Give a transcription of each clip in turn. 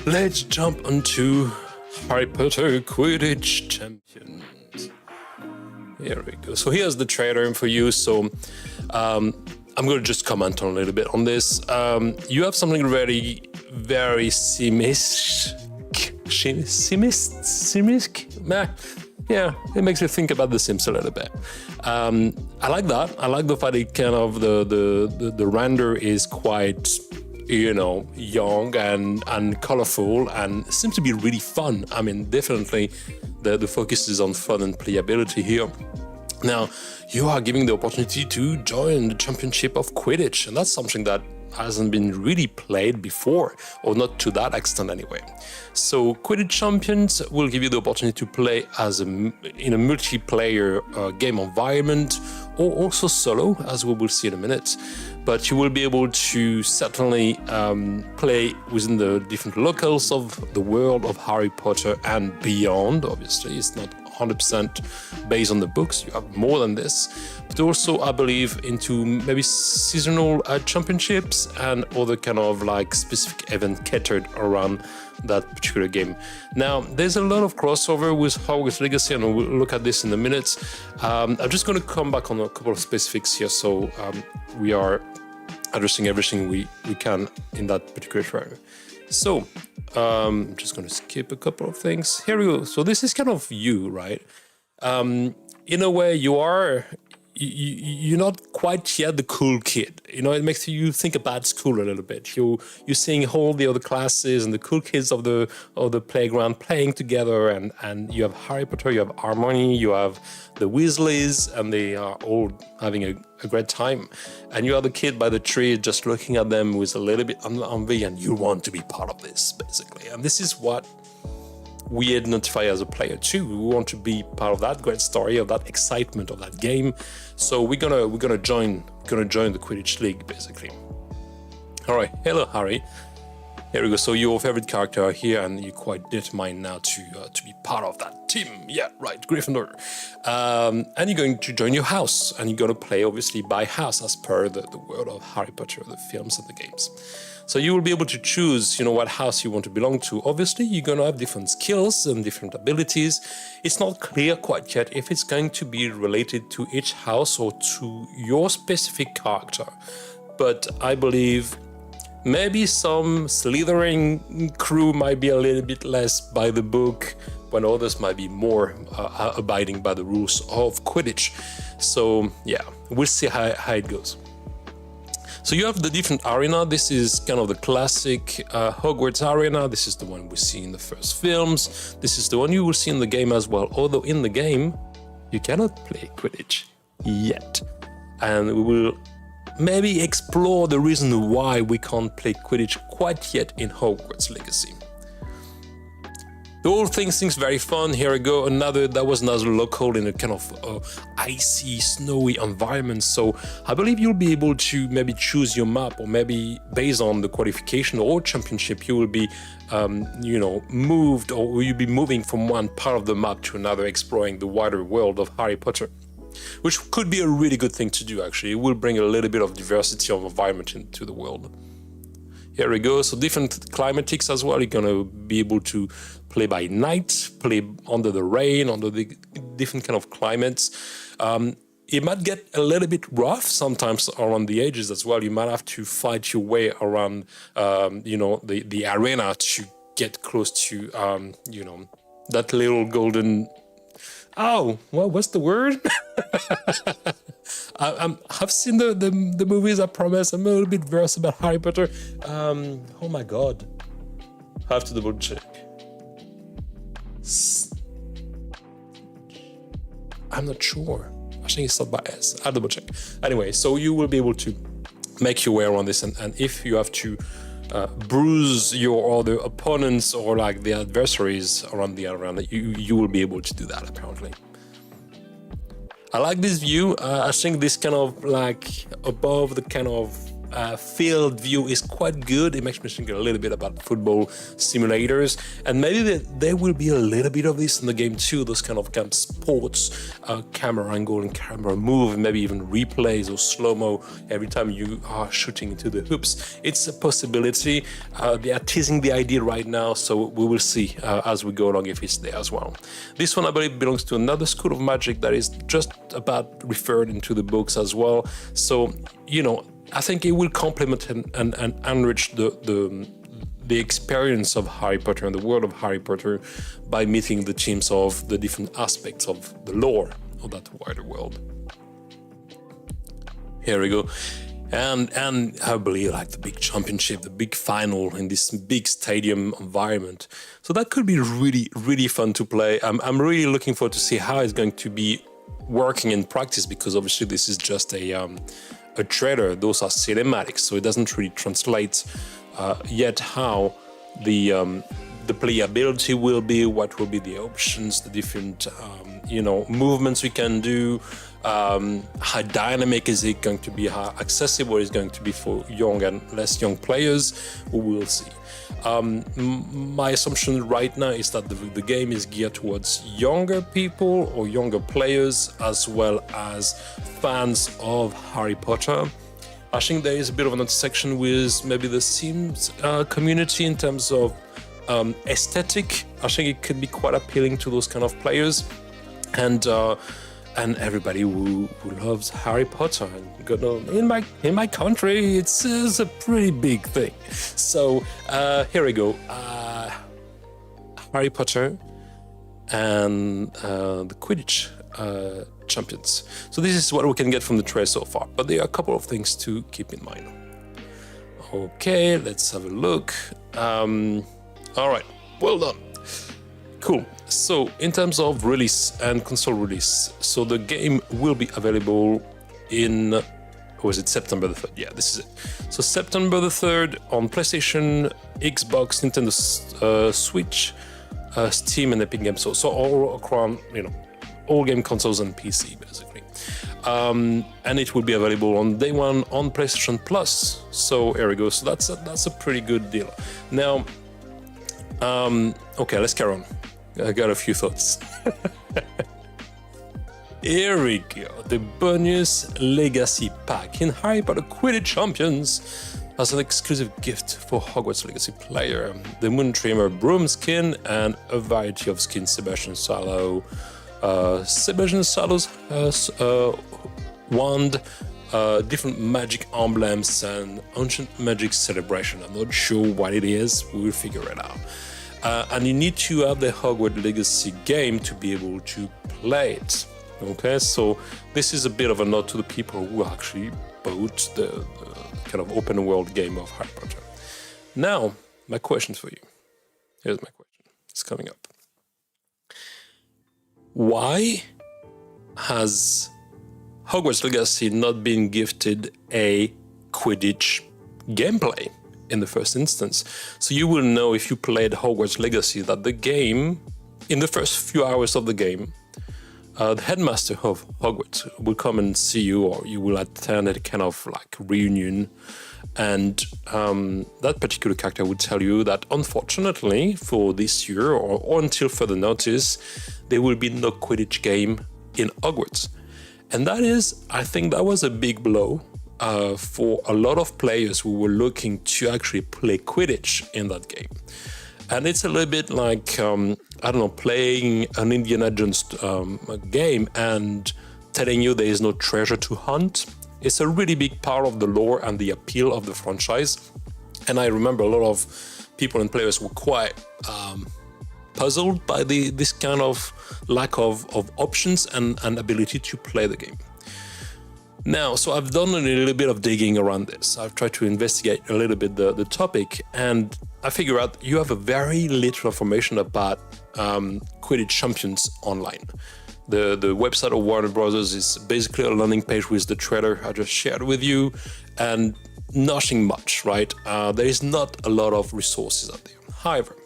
let's jump onto Harry Potter Quidditch Champions. Here we go. So here's the trailer for you. So I'm going to just comment on a little bit on this. You have something very, very simisk. Yeah, it makes you think about The Sims a little bit. I like that. I like the fact that kind of the render is quite, you know, young and colorful and seems to be really fun. I mean, definitely the focus is on fun and playability here. Now, you are giving the opportunity to join the championship of Quidditch, and that's something that hasn't been really played before, or not to that extent anyway. So Quidditch Champions will give you the opportunity to play as in a multiplayer game environment, or also solo, as we will see in a minute. But you will be able to certainly play within the different locales of the world of Harry Potter and beyond. Obviously, it's not 100% based on the books. You have more than this, but also I believe into maybe seasonal championships and other kind of like specific event catered around that particular game. Now, there's a lot of crossover with Hogwarts Legacy, and we'll look at this in a minute. I'm just going to come back on a couple of specifics here, so we are addressing everything we can in that particular trailer. So, I'm just going to skip a couple of things. Here we go. So this is kind of you, right? In a way, you're not quite yet the cool kid. You know, it makes you think about school a little bit. You're seeing all the other classes and the cool kids of the playground playing together, and you have Harry Potter, you have Hermione, you have the Weasleys, and they are all having a great time. And you are the kid by the tree just looking at them with a little bit of envy, and you want to be part of this, basically. And this is what we identify as a player too. We want to be part of that great story, of that excitement of that game. So we're gonna join the Quidditch League, basically. All right, hello Harry. Here we go. So your favorite character are here, and you're quite determined now to be part of that team. Yeah, right, Gryffindor. And you're going to join your house, and you're gonna play obviously by house as per the world of Harry Potter, the films and the games. So you will be able to choose, you know, what house you want to belong to. Obviously, you're going to have different skills and different abilities. It's not clear quite yet if it's going to be related to each house or to your specific character. But I believe maybe some Slytherin crew might be a little bit less by the book, when others might be more abiding by the rules of Quidditch. So yeah, we'll see how it goes. So you have the different arena. This is kind of the classic Hogwarts arena. This is the one we see in the first films. This is the one you will see in the game as well. Although in the game, you cannot play Quidditch yet. And we will maybe explore the reason why we can't play Quidditch quite yet in Hogwarts Legacy. The whole thing seems very fun. Here we go. That was another local in a kind of icy, snowy environment. So I believe you'll be able to maybe choose your map, or maybe based on the qualification or championship, you will be, you know, moved, or you'll be moving from one part of the map to another, exploring the wider world of Harry Potter, which could be a really good thing to do, actually. It will bring a little bit of diversity of environment into the world. Here we go. So different climatics as well. You're going to be able to play by night, play under the rain, under the different kind of climates. It might get a little bit rough sometimes around the edges as well. You might have to fight your way around, you know, the arena to get close to, you know, that little golden... Oh, well, what's the word? I've seen the movies, I promise. I'm a little bit versed about Harry Potter. Oh my god. I have to double check. I'm not sure. I think it's not by S. I'll double check. Anyway, so you will be able to make your way around this, and if you have to bruise your other opponents or like the adversaries around the arena, you will be able to do that, apparently. I like this view. I think this kind of like above the kind of field view is quite good. It makes me think a little bit about football simulators, and maybe there will be a little bit of this in the game too. Those kind of sports camera angle and camera move, and maybe even replays or slow-mo every time you are shooting into the hoops. It's a possibility. They are teasing the idea right now, so we will see as we go along if it's there as well. This one, I believe, belongs to another school of magic that is just about referred into the books as well. So, you know, I think it will complement and enrich the experience of Harry Potter and the world of Harry Potter by meeting the teams of the different aspects of the lore of that wider world. Here we go. And I believe like the big championship, the big final in this big stadium environment. So that could be really, really fun to play. I'm really looking forward to see how it's going to be working in practice, because obviously this is just a trailer. Those are cinematics, so it doesn't really translate yet how the playability will be, what will be the options, the different movements we can do, how dynamic is it going to be, how accessible is it going to be for young and less young players. We will see. My assumption right now is that the game is geared towards younger people or younger players, as well as fans of Harry Potter. I think there is a bit of an intersection with maybe the Sims community in terms of aesthetic. I think it could be quite appealing to those kind of players, and everybody who loves Harry Potter. And in my country, it's a pretty big thing. So here we go. Harry Potter and the Quidditch Champions. So this is what we can get from the trailer so far, but there are a couple of things to keep in mind. Okay, let's have a look. All right, well done. Cool. So in terms of release and console release, so the game will be available in, September the 3rd? Yeah, this is it. So September the 3rd on PlayStation, Xbox, Nintendo Switch, Steam, and Epic Games. So all around, all game consoles and PC, basically. And it will be available on day one on PlayStation Plus. So here we go. So that's a pretty good deal. Now, okay, let's carry on. I got a few thoughts. Here we go. The bonus Legacy Pack in Harry Potter Quidditch Champions as an exclusive gift for Hogwarts Legacy player. The Moonstreamer broom skin and a variety of skins. Sebastian Sallow's wand, different magic emblems, and ancient magic celebration. I'm not sure what it is. We'll figure it out. And you need to have the Hogwarts Legacy game to be able to play it. Okay, so this is a bit of a nod to the people who actually bought the kind of open world game of Harry Potter. Now, my question for you. Here's my question. It's coming up. Why has Hogwarts Legacy not been gifted a Quidditch gameplay in the first instance? So you will know if you played Hogwarts Legacy that the game, in the first few hours of the game, the headmaster of Hogwarts will come and see you, or you will attend a kind of like reunion, and that particular character would tell you that unfortunately for this year or until further notice, there will be no Quidditch game in Hogwarts. And that is, I think that was a big blow for a lot of players who were looking to actually play Quidditch in that game. And it's a little bit like, playing an Indiana Jones game and telling you there is no treasure to hunt. It's a really big part of the lore and the appeal of the franchise. And I remember a lot of people and players were quite puzzled by this kind of lack of options and ability to play the game. Now, so I've done a little bit of digging around this. I've tried to investigate a little bit the topic, and I figure out you have a very little information about Quidditch Champions online. The website of Warner Brothers is basically a landing page with the trailer I just shared with you, and nothing much, right? There is not a lot of resources out there. However,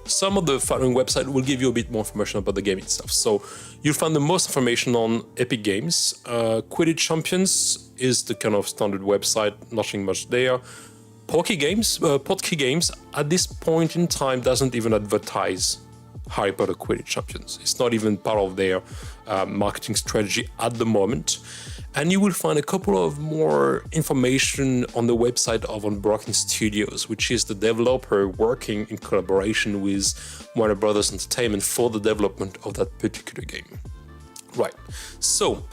some of the following websites will give you a bit more information about the game itself. So you'll find the most information on Epic Games. Quidditch Champions is the kind of standard website, nothing much there. Portkey Games, at this point in time, doesn't even advertise Harry Potter Quidditch Champions. It's not even part of their marketing strategy at the moment. And you will find a couple of more information on the website of Unbroken Studios, which is the developer working in collaboration with Warner Brothers Entertainment for the development of that particular game. Right, so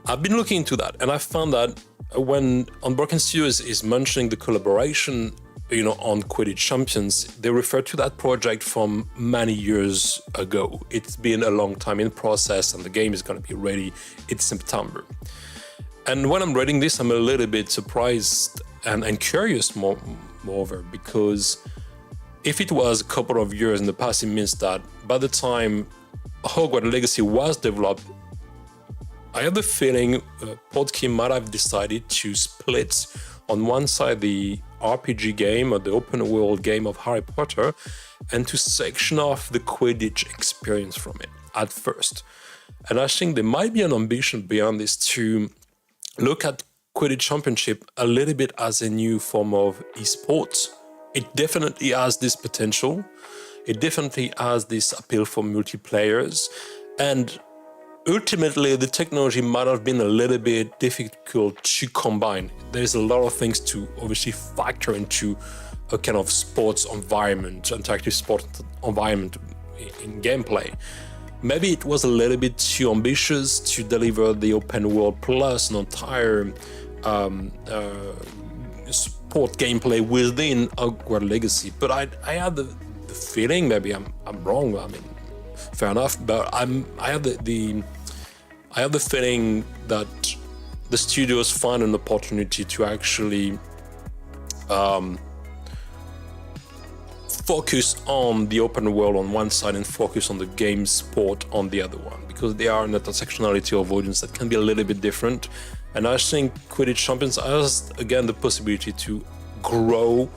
I've been looking into that, and I found that when Unbroken Studios is mentioning the collaboration, on Quidditch Champions, they refer to that project from many years ago. It's been a long time in process, and the game is going to be ready in September. And when I'm reading this, I'm a little bit surprised and curious moreover, because if it was a couple of years in the past, it means that by the time Hogwarts Legacy was developed, I have the feeling Portkey might have decided to split on one side the RPG game or the open world game of Harry Potter, and to section off the Quidditch experience from it at first. And I think there might be an ambition beyond this to look at Quidditch Championship a little bit as a new form of esports. It definitely has this potential. It definitely has this appeal for multiplayers. And ultimately, the technology might have been a little bit difficult to combine. There's a lot of things to obviously factor into a kind of sports environment, interactive sports environment in gameplay. Maybe it was a little bit too ambitious to deliver the open world plus an entire sport gameplay within Hogwarts Legacy. But I had the feeling, maybe I'm wrong. I mean, fair enough. But I have the feeling that the studios find an opportunity to actually focus on the open world on one side and focus on the game sport on the other one, because they are an intersectionality of audience that can be a little bit different. And I think Quidditch Champions has, again, the possibility to grow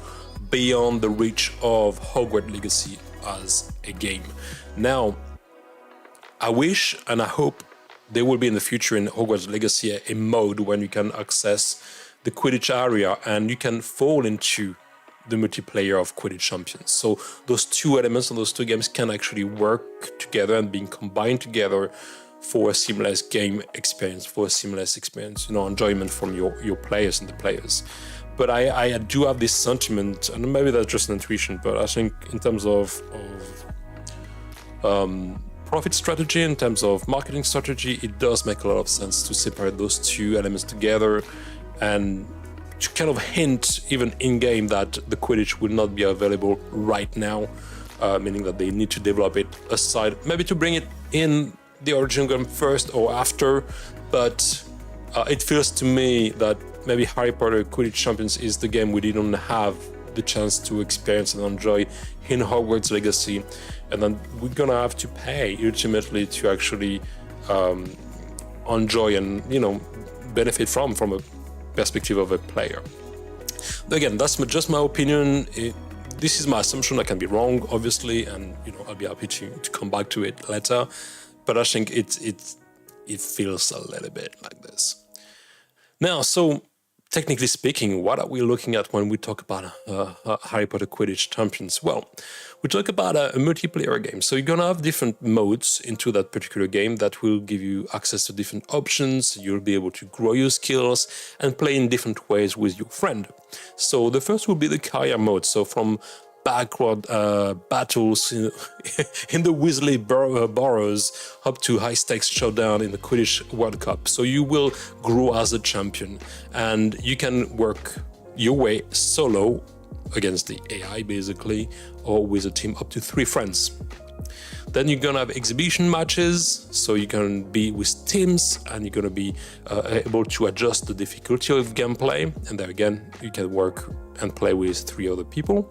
beyond the reach of Hogwarts Legacy as a game. Now, I wish and I hope there will be in the future in Hogwarts Legacy a mode when you can access the Quidditch area and you can fall into the multiplayer of Quidditch Champions. So those two elements and those two games can actually work together and being combined together for a seamless game experience, enjoyment from your players and the players. But I do have this sentiment, and maybe that's just an intuition, but I think in terms of profit strategy, in terms of marketing strategy, it does make a lot of sense to separate those two elements together and to kind of hint even in-game that the Quidditch will not be available right now, meaning that they need to develop it aside, maybe to bring it in the original game first or after, but it feels to me that maybe Harry Potter Quidditch Champions is the game we didn't have the chance to experience and enjoy in Hogwarts Legacy, and then we're gonna have to pay ultimately to actually enjoy and benefit from a perspective of a player. Again, that's just my opinion. This is my assumption. I can be wrong, obviously, and I'll be happy to come back to it later. But I think it feels a little bit like this. Now, so technically speaking, what are we looking at when we talk about Harry Potter Quidditch Champions? Well, we talk about a multiplayer game. So you're going to have different modes into that particular game that will give you access to different options. You'll be able to grow your skills and play in different ways with your friend. So the first will be the career mode. So from backward battles in the Weasley boroughs up to high-stakes showdown in the Quidditch World Cup. So you will grow as a champion, and you can work your way solo against the AI, basically, or with a team up to 3 friends. Then you're gonna have exhibition matches, so you can be with teams, and you're gonna be able to adjust the difficulty of gameplay. And there again, you can work and play with 3 other people.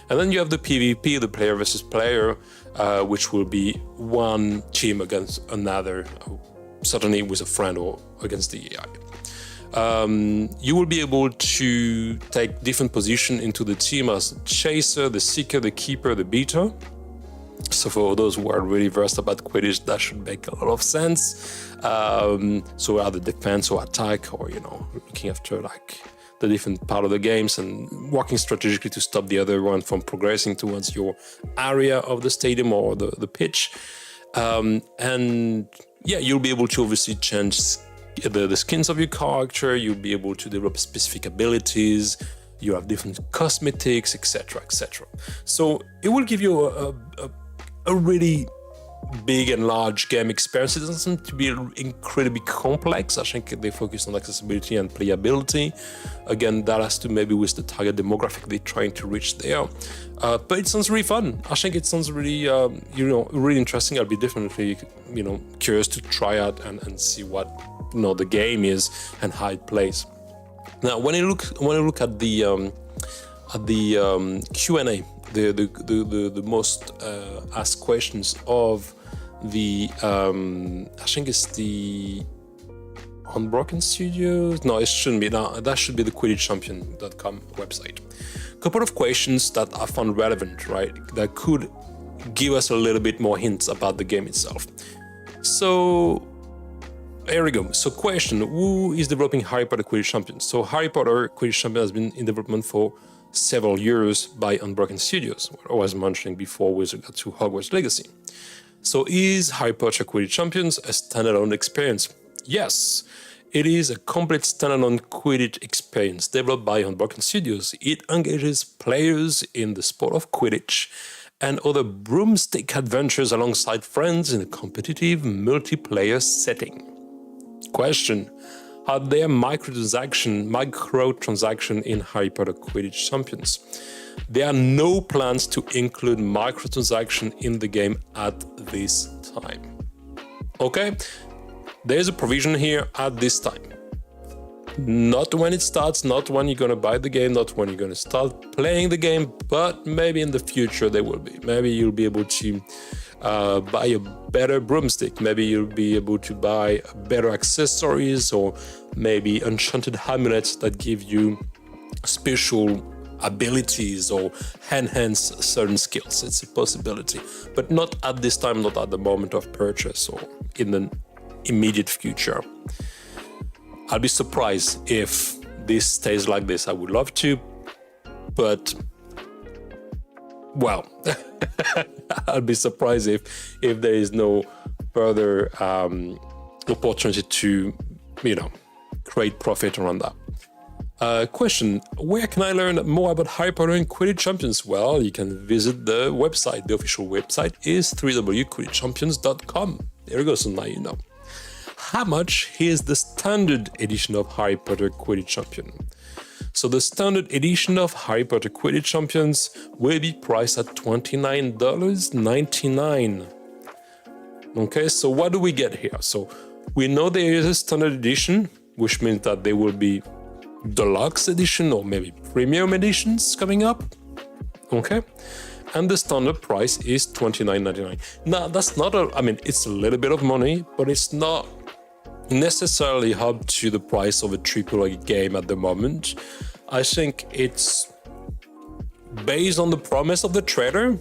And then you have the PvP, the player versus player, which will be one team against another, certainly with a friend or against the AI. You will be able to take different positions into the team as chaser, the seeker, the keeper, the beater. So for those who are really versed about Quidditch, that should make a lot of sense. So either defense or attack, or looking after like the different part of the games and working strategically to stop the other one from progressing towards your area of the stadium or the pitch. And yeah, you'll be able to obviously change the skins of your character. You'll be able to develop specific abilities. You have different cosmetics, etc., etc. So it will give you a really big and large game experience. It doesn't seem to be incredibly complex. I think they focus on accessibility and playability. Again, that has to maybe with the target demographic they're trying to reach there. But it sounds really fun. I think it sounds really, really interesting. I'll be definitely, curious to try out and see what, the game is and how it plays. Now, when I look at the Q&A, the most asked questions of the I think it's the Unbroken Studios. No, it shouldn't be. No, that should be the QuidditchChampion.com website. A couple of questions that I found relevant, right? That could give us a little bit more hints about the game itself. So here we go. So question, who is developing Harry Potter Quidditch Champions? So Harry Potter Quidditch Champions has been in development for several years by Unbroken Studios, what I was mentioning before with regard to Hogwarts Legacy. So is Harry Potter Quidditch Champions a standalone experience? Yes, it is a complete standalone Quidditch experience developed by Unbroken Studios. It engages players in the sport of Quidditch and other broomstick adventures alongside friends in a competitive multiplayer setting. Question: are there microtransaction in Harry Potter Quidditch Champions? There are no plans to include microtransaction in the game at this time. Okay, there's a provision here at this time. Not when it starts, not when you're going to buy the game, not when you're going to start playing the game, but maybe in the future there will be. Maybe you'll be able to buy a better broomstick. Maybe you'll be able to buy better accessories, or maybe enchanted amulets that give you special abilities or enhance certain skills. It's a possibility, but not at this time, not at the moment of purchase or in the immediate future. I'll be surprised if this stays like this. I would love to, but well, I'll be surprised if there is no further opportunity to, create profit around that. Question: where can I learn more about Harry Potter and Quidditch Champions? Well, you can visit the website. The official website is www.quidditchchampions.com. There you go, so now you know. How much is the standard edition of Harry Potter Quidditch Champion? So the standard edition of Harry Potter Quidditch Champions will be priced at $29.99. Okay, so what do we get here? So we know there is a standard edition, which means that there will be deluxe edition or maybe premium editions coming up. Okay, and the standard price is $29.99. Now that's not it's a little bit of money, but it's not necessarily up to the price of a AAA game at the moment. I think it's based on the promise of the trailer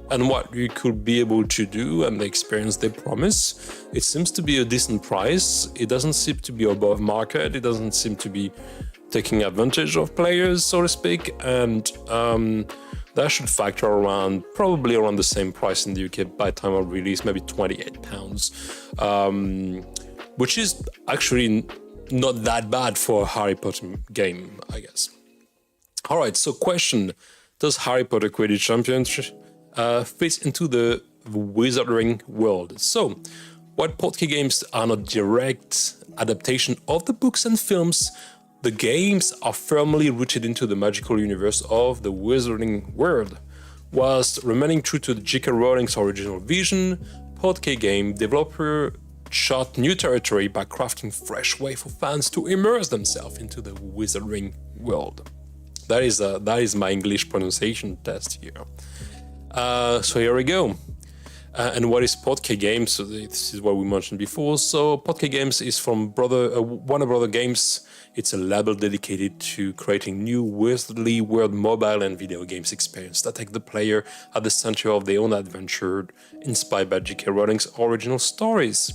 and what you could be able to do and the experience they promise. It seems to be a decent price. It doesn't seem to be above market. It doesn't seem to be taking advantage of players, so to speak, and that should factor probably around the same price in the UK by time of release, maybe £28. Which is actually not that bad for a Harry Potter game, I guess. All right, so question: does Harry Potter Quidditch Champions fit into the Wizarding world? So, while portkey games are not direct adaptation of the books and films, the games are firmly rooted into the magical universe of the Wizarding world. Whilst remaining true to J.K. Rowling's original vision, portkey game developer chart new territory by crafting fresh way for fans to immerse themselves into the Wizarding world. That is my English pronunciation test here. So here we go. And what is Podk Games? So this is what we mentioned before. So Podk Games is from Warner Brother Games. It's a label dedicated to creating new Wizardly World mobile and video games experience that take the player at the center of their own adventure, inspired by J.K. Rowling's original stories.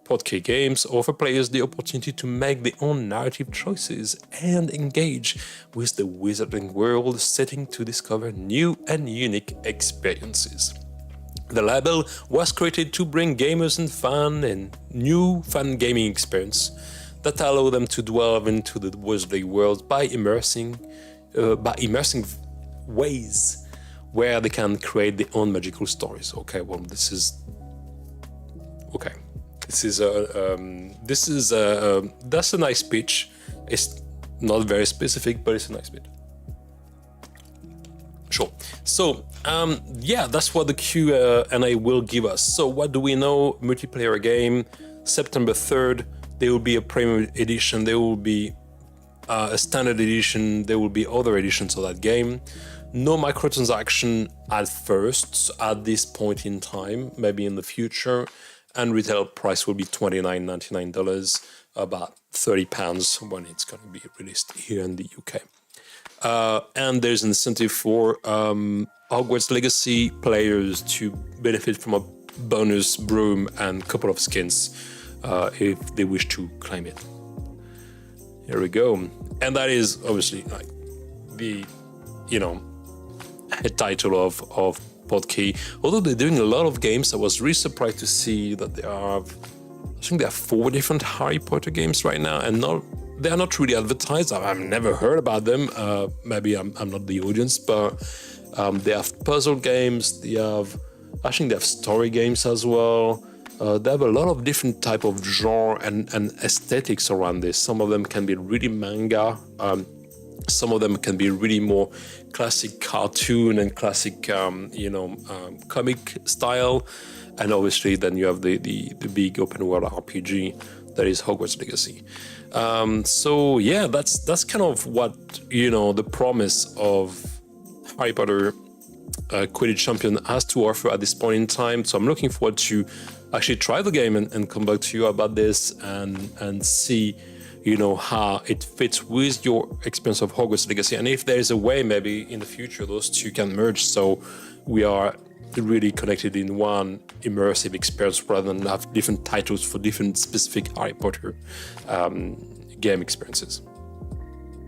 Podk Games offer players the opportunity to make their own narrative choices and engage with the wizarding world setting to discover new and unique experiences. The label was created to bring gamers and new fun gaming experience that allow them to delve into the wizarding world by immersing ways where they can create their own magical stories. Okay, well, this is that's a nice pitch. It's not very specific, but it's a nice bit. Sure. So, that's what the Q&A will give us. So what do we know? Multiplayer game, September 3rd, there will be a premium edition, there will be a standard edition, there will be other editions of that game. No microtransaction at first, at this point in time, maybe in the future, and retail price will be $29.99, about £30 when it's going to be released here in the UK. And there's an incentive for Hogwarts Legacy players to benefit from a bonus broom and couple of skins if they wish to claim it. Here we go. And that is obviously like the, head title of Podk. Although they're doing a lot of games, I was really surprised to see that I think there are 4 different Harry Potter games right now, and they are not really advertised. I've never heard about them. Maybe I'm not the audience, but they have puzzle games. I think they have story games as well. They have a lot of different type of genre and aesthetics around this. Some of them can be really manga. Some of them can be really more classic cartoon and classic, comic style. And obviously, then you have the big open world RPG that is Hogwarts Legacy. That's kind of what the promise of Harry Potter Quidditch Champion has to offer at this point in time. So I'm looking forward to actually try the game and come back to you about this and see how it fits with your experience of Hogwarts Legacy, and if there is a way maybe in the future those two can merge so we are really connected in one immersive experience rather than have different titles for different specific Harry Potter game experiences.